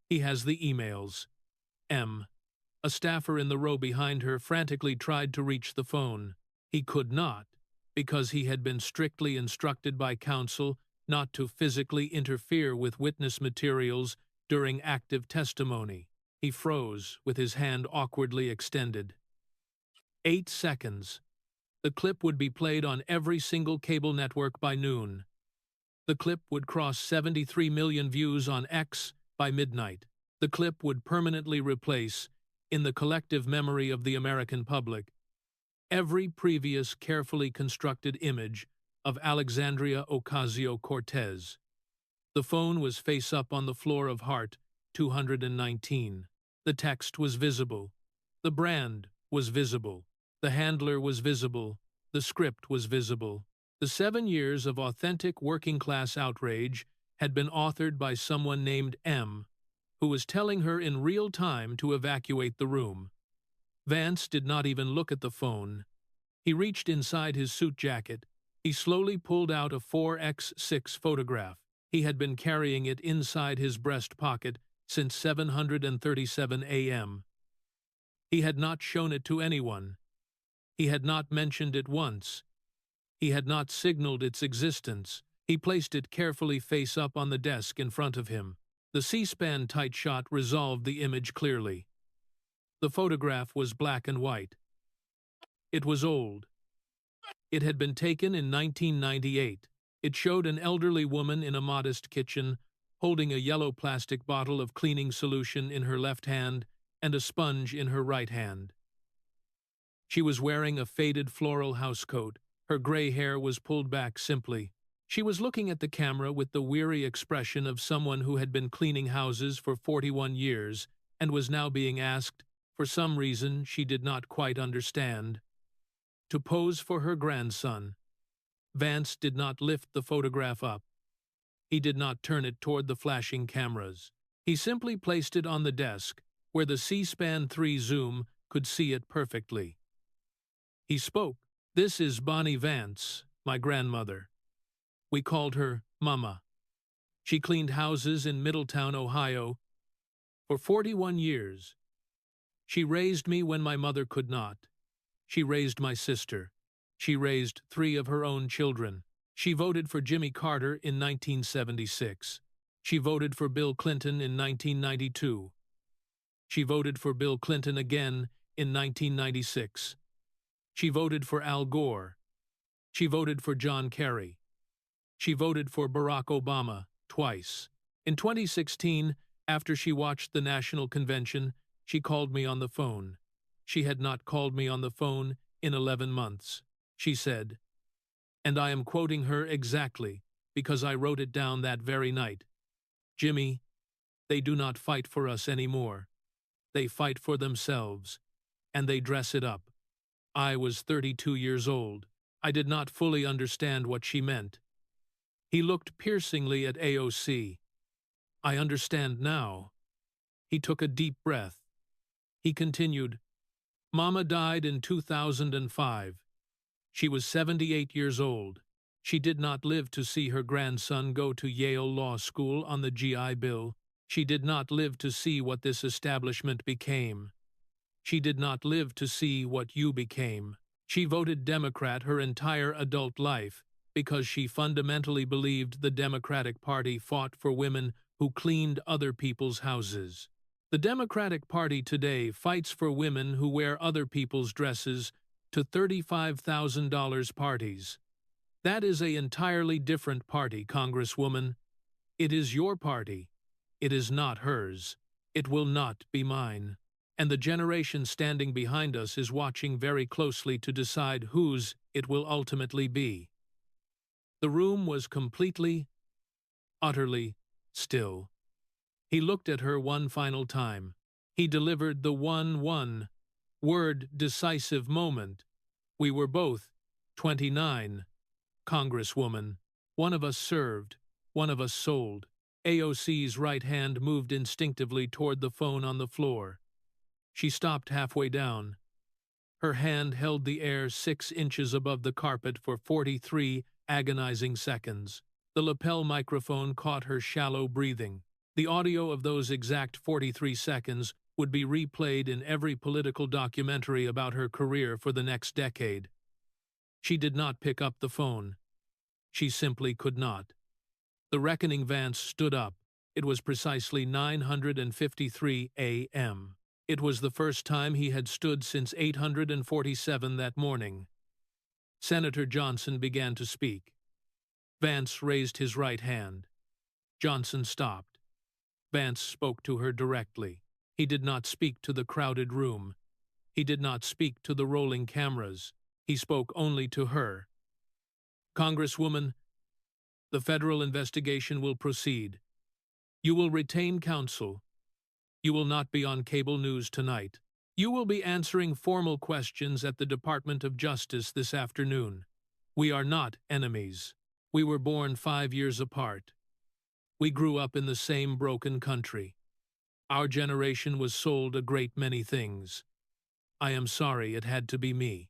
He has the emails. M. A staffer in the row behind her frantically tried to reach the phone. He could not, because he had been strictly instructed by counsel not to physically interfere with witness materials during active testimony. He froze, with his hand awkwardly extended. 8 seconds. The clip would be played on every single cable network by noon. The clip would cross 73 million views on X by midnight. The clip would permanently replace, in the collective memory of the American public, every previous carefully constructed image of Alexandria Ocasio-Cortez. The phone was face up on the floor of Hart 219. The text was visible. The brand was visible. The handler was visible. The script was visible. The 7 years of authentic working-class outrage had been authored by someone named M, who was telling her in real time to evacuate the room. Vance did not even look at the phone. He reached inside his suit jacket. He slowly pulled out a 4x6 photograph. He had been carrying it inside his breast pocket since 7:37 a.m. He had not shown it to anyone. He had not mentioned it once. He had not signaled its existence. He placed it carefully face up on the desk in front of him. The C-SPAN tight shot resolved the image clearly. The photograph was black and white. It was old. It had been taken in 1998. It showed an elderly woman in a modest kitchen, holding a yellow plastic bottle of cleaning solution in her left hand and a sponge in her right hand. She was wearing a faded floral housecoat. Her gray hair was pulled back simply. She was looking at the camera with the weary expression of someone who had been cleaning houses for 41 years and was now being asked, for some reason she did not quite understand, to pose for her grandson. Vance did not lift the photograph up. He did not turn it toward the flashing cameras. He simply placed it on the desk, where the C-SPAN 3 zoom could see it perfectly. He spoke. "This is Bonnie Vance, my grandmother. We called her Mama. She cleaned houses in Middletown, Ohio, for 41 years. She raised me when my mother could not. She raised my sister. She raised 3 of her own children. She voted for Jimmy Carter in 1976. She voted for Bill Clinton in 1992. She voted for Bill Clinton again in 1996. She voted for Al Gore. She voted for John Kerry. She voted for Barack Obama twice. In 2016, after she watched the National Convention, she called me on the phone. She had not called me on the phone in 11 months. She said, and I am quoting her exactly because I wrote it down that very night, "Jimmy, they do not fight for us anymore. They fight for themselves, and they dress it up." I was 32 years old. I did not fully understand what she meant. He looked piercingly at AOC. "I understand now." He took a deep breath. He continued, "Mama died in 2005. She was 78 years old. She did not live to see her grandson go to Yale Law School on the GI Bill. She did not live to see what this establishment became. She did not live to see what you became. She voted Democrat her entire adult life because she fundamentally believed the Democratic Party fought for women who cleaned other people's houses. The Democratic Party today fights for women who wear other people's dresses to $35,000 parties. That is an entirely different party, Congresswoman. It is your party. It is not hers. It will not be mine. And the generation standing behind us is watching very closely to decide whose it will ultimately be." The room was completely, utterly still. He looked at her one final time. He delivered the one-word decisive moment. "We were both 29, Congresswoman. One of us served, one of us sold." AOC's right hand moved instinctively toward the phone on the floor. She stopped halfway down. Her hand held the air 6 inches above the carpet for 43 agonizing seconds. The lapel microphone caught her shallow breathing. The audio of those exact 43 seconds would be replayed in every political documentary about her career for the next decade. She did not pick up the phone. She simply could not. The reckoning Vance stood up. It was precisely 9:53 a.m. It was the first time he had stood since 847 that morning. Senator Johnson began to speak. Vance raised his right hand. Johnson stopped. Vance spoke to her directly. He did not speak to the crowded room. He did not speak to the rolling cameras. He spoke only to her. Congresswoman, the federal investigation will proceed. You will retain counsel. You will not be on cable news tonight. You will be answering formal questions at the Department of Justice this afternoon. We are not enemies. We were born 5 years apart. We grew up in the same broken country. Our generation was sold a great many things. I am sorry it had to be me.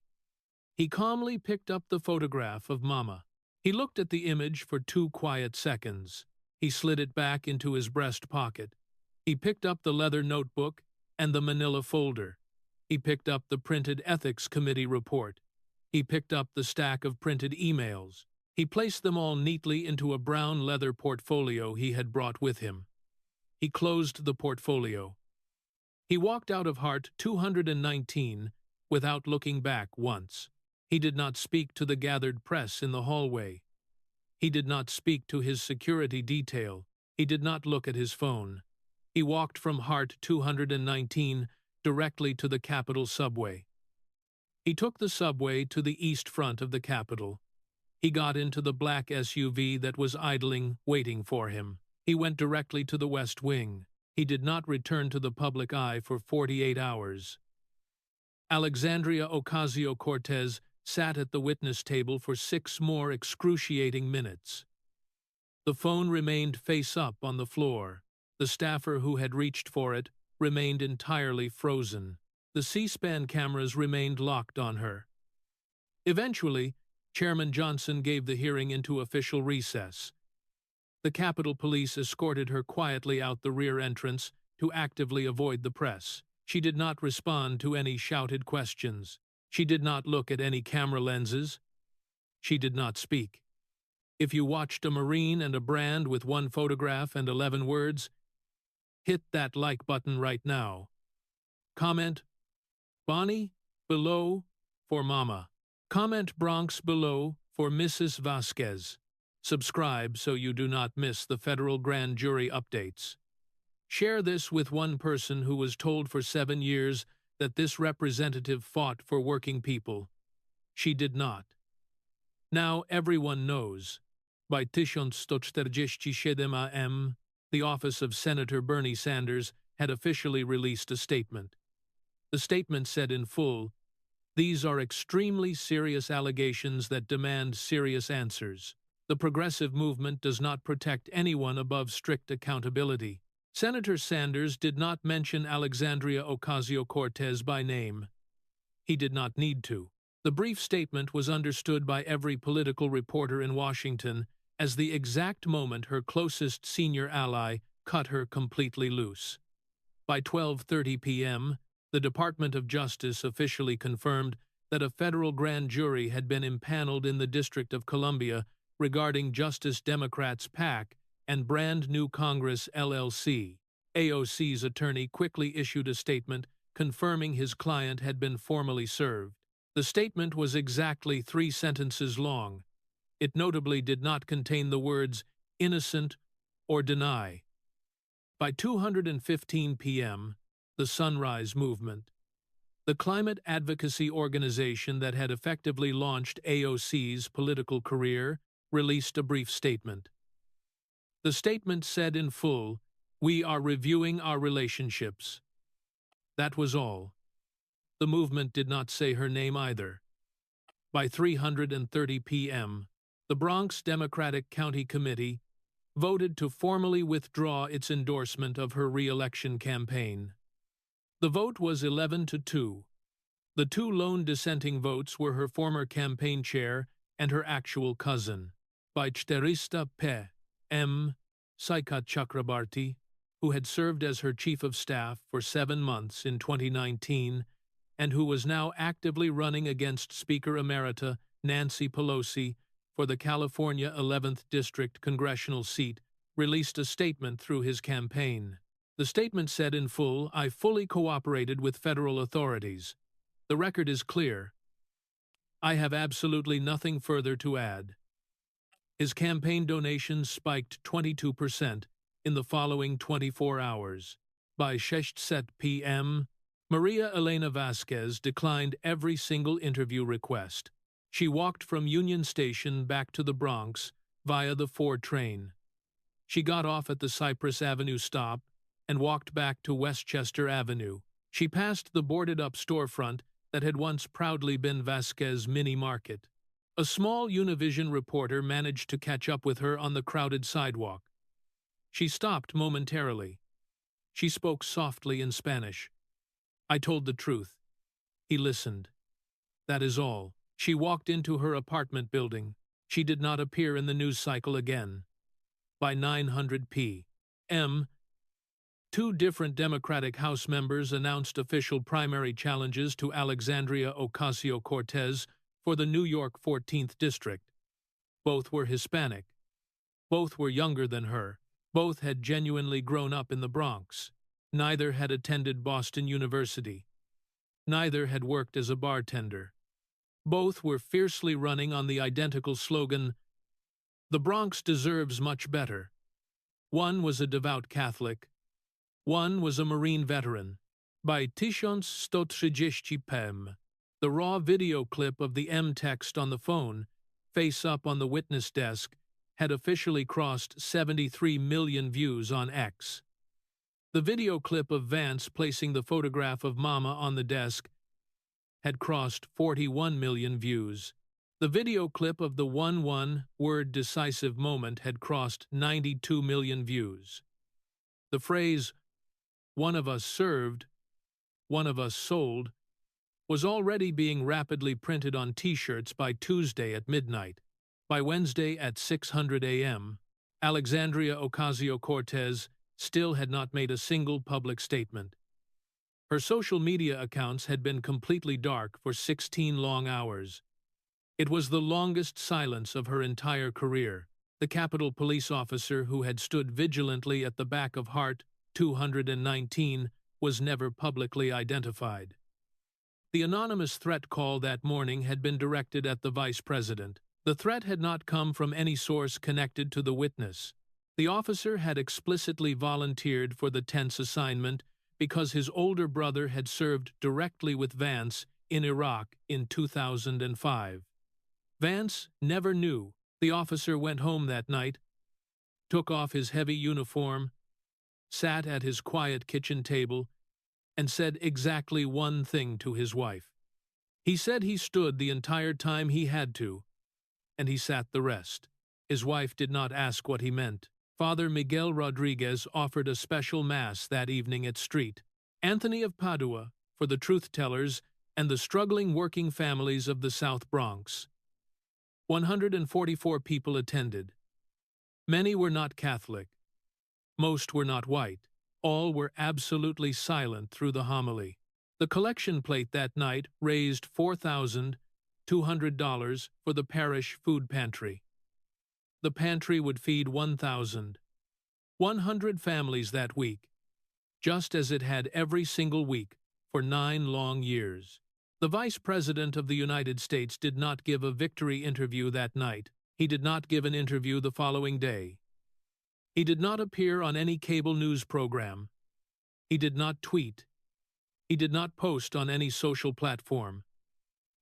He calmly picked up the photograph of Mama. He looked at the image for 2 quiet seconds. He slid it back into his breast pocket. He picked up the leather notebook and the manila folder. He picked up the printed Ethics Committee report. He picked up the stack of printed emails. He placed them all neatly into a brown leather portfolio he had brought with him. He closed the portfolio. He walked out of Hart 219 without looking back once. He did not speak to the gathered press in the hallway. He did not speak to his security detail. He did not look at his phone. He walked from Hart 219 directly to the Capitol subway. He took the subway to the east front of the Capitol. He got into the black SUV that was idling, waiting for him. He went directly to the West Wing. He did not return to the public eye for 48 hours. Alexandria Ocasio-Cortez sat at the witness table for 6 more excruciating minutes. The phone remained face up on the floor. The staffer who had reached for it remained entirely frozen. The C-SPAN cameras remained locked on her. Eventually, Chairman Johnson gave the hearing into official recess. The Capitol Police escorted her quietly out the rear entrance to actively avoid the press. She did not respond to any shouted questions. She did not look at any camera lenses. She did not speak. If you watched a Marine and a brand with 1 photograph and 11 words, hit that like button right now. Comment Bonnie below for Mama. Comment Bronx below for Mrs. Vasquez. Subscribe so you do not miss the federal grand jury updates. Share this with one person who was told for 7 years that this representative fought for working people. She did not. Now everyone knows. By 1147 AM, the office of Senator Bernie Sanders had officially released a statement. The statement said in full, "These are extremely serious allegations that demand serious answers. The progressive movement does not protect anyone above strict accountability." Senator Sanders did not mention Alexandria Ocasio-Cortez by name. He did not need to. The brief statement was understood by every political reporter in Washington as the exact moment her closest senior ally cut her completely loose. By 12:30 p.m., the Department of Justice officially confirmed that a federal grand jury had been impaneled in the District of Columbia regarding Justice Democrats PAC and Brand New Congress LLC. AOC's attorney quickly issued a statement confirming his client had been formally served. The statement was exactly 3 sentences long. It notably did not contain the words innocent or deny. By 2:15 p.m., the Sunrise Movement, the climate advocacy organization that had effectively launched AOC's political career, released a brief statement. The statement said in full, "We are reviewing our relationships." That was all. The movement did not say her name either. By 3:30 p.m., the Bronx Democratic County Committee voted to formally withdraw its endorsement of her re-election campaign. The vote was 11-2. The 2 lone dissenting votes were her former campaign chair and her actual cousin. By 400 p.m., Saikat Chakrabarti, who had served as her chief of staff for 7 months in 2019 and who was now actively running against Speaker Emerita Nancy Pelosi for the California 11th District Congressional seat, released a statement through his campaign. The statement said in full, "I fully cooperated with federal authorities. The record is clear. I have absolutely nothing further to add. His campaign donations spiked 22% in the following 24 hours. By 6:00 p.m., Maria Elena Vasquez declined every single interview request. She walked from Union Station back to the Bronx via the 4 train. She got off at the Cypress Avenue stop and walked back to Westchester Avenue. She passed the boarded-up storefront that had once proudly been Vasquez Mini Market. A small Univision reporter managed to catch up with her on the crowded sidewalk. She stopped momentarily. She spoke softly in Spanish. I told the truth. He listened. That is all. She walked into her apartment building. She did not appear in the news cycle again. By 9:00 p.m., 2 different Democratic House members announced official primary challenges to Alexandria Ocasio-Cortez for the New York 14th District. Both were Hispanic. Both were younger than her. Both had genuinely grown up in the Bronx. Neither had attended Boston University. Neither had worked as a bartender. Both were fiercely running on the identical slogan, "The Bronx deserves much better." One was a devout Catholic. One was a Marine veteran. By 11:30 p.m., the raw video clip of the M text on the phone, face up on the witness desk, had officially crossed 73 million views on X. The video clip of Vance placing the photograph of Mama on the desk had crossed 41 million views. The video clip of the one-word decisive moment had crossed 92 million views. The phrase, "One of us served, one of us sold," was already being rapidly printed on T-shirts by Tuesday at midnight. By Wednesday at 6:00 a.m., Alexandria Ocasio-Cortez still had not made a single public statement. Her social media accounts had been completely dark for 16 long hours. It was the longest silence of her entire career. The Capitol police officer who had stood vigilantly at the back of Hart 219 was never publicly identified. The anonymous threat call that morning had been directed at the vice president. The threat had not come from any source connected to the witness. The officer had explicitly volunteered for the tense assignment because his older brother had served directly with Vance in Iraq in 2005. Vance never knew. The officer went home that night, took off his heavy uniform, sat at his quiet kitchen table, and said exactly one thing to his wife. He said he stood the entire time he had to, and he sat the rest. His wife did not ask what he meant. Father Miguel Rodriguez offered a special mass that evening at St. Anthony of Padua for the truth-tellers and the struggling working families of the South Bronx. 144 people attended. Many were not Catholic. Most were not white. All were absolutely silent through the homily. The collection plate that night raised $4,200 for the parish food pantry. The pantry would feed 1,100 families that week, just as it had every single week for 9 long years. The Vice President of the United States did not give a victory interview that night. He did not give an interview the following day. He did not appear on any cable news program. He did not tweet. He did not post on any social platform.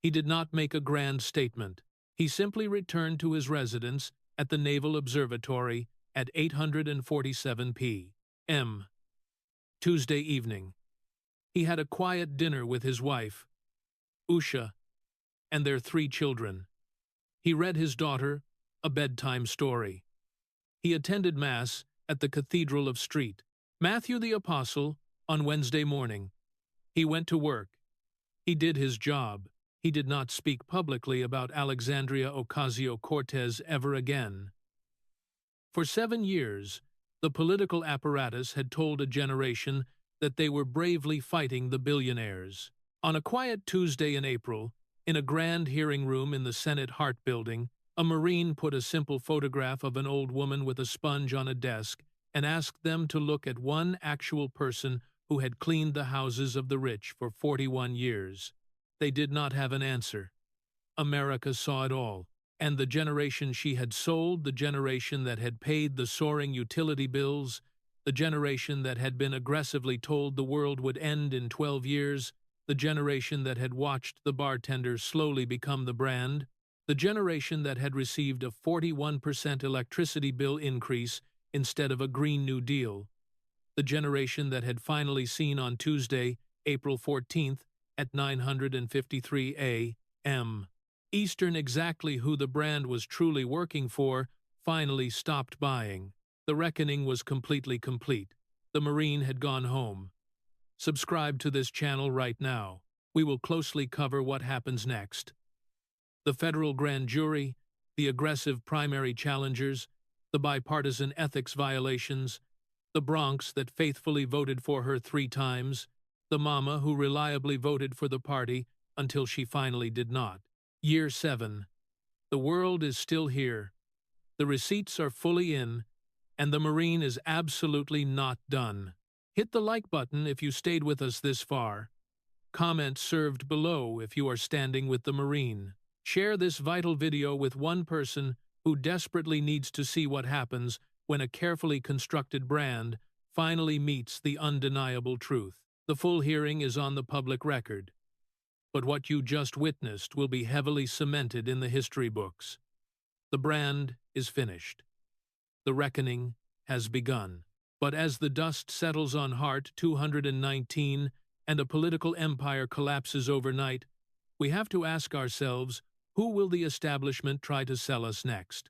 He did not make a grand statement. He simply returned to his residence at the Naval Observatory at 8:47 p.m. Tuesday evening. He had a quiet dinner with his wife, Usha, and their 3 children. He read his daughter a bedtime story. He attended Mass at the Cathedral of St. Matthew the Apostle on Wednesday morning. He went to work. He did his job. He did not speak publicly about Alexandria Ocasio-Cortez ever again. For 7 years, the political apparatus had told a generation that they were bravely fighting the billionaires. On a quiet Tuesday in April, in a grand hearing room in the Senate Hart Building, a Marine put a simple photograph of an old woman with a sponge on a desk and asked them to look at one actual person who had cleaned the houses of the rich for 41 years. They did not have an answer. America saw it all. And the generation she had sold, the generation that had paid the soaring utility bills, the generation that had been aggressively told the world would end in 12 years, the generation that had watched the bartender slowly become the brand, the generation that had received a 41% electricity bill increase instead of a Green New Deal, the generation that had finally seen on Tuesday, April 14th, at 9:53 a.m. Eastern exactly who the brand was truly working for, finally stopped buying. The reckoning was completely complete. The Marine had gone home. Subscribe to this channel right now. We will closely cover what happens next. The federal grand jury, the aggressive primary challengers, the bipartisan ethics violations, the Bronx that faithfully voted for her 3 times, the mama who reliably voted for the party until she finally did not. Year 7. The world is still here. The receipts are fully in, and the Marine is absolutely not done. Hit the like button if you stayed with us this far. Comment served below if you are standing with the Marine. Share this vital video with one person who desperately needs to see what happens when a carefully constructed brand finally meets the undeniable truth. The full hearing is on the public record, but what you just witnessed will be heavily cemented in the history books. The brand is finished. The reckoning has begun. But as the dust settles on Hart 219 and a political empire collapses overnight, we have to ask ourselves, who will the establishment try to sell us next?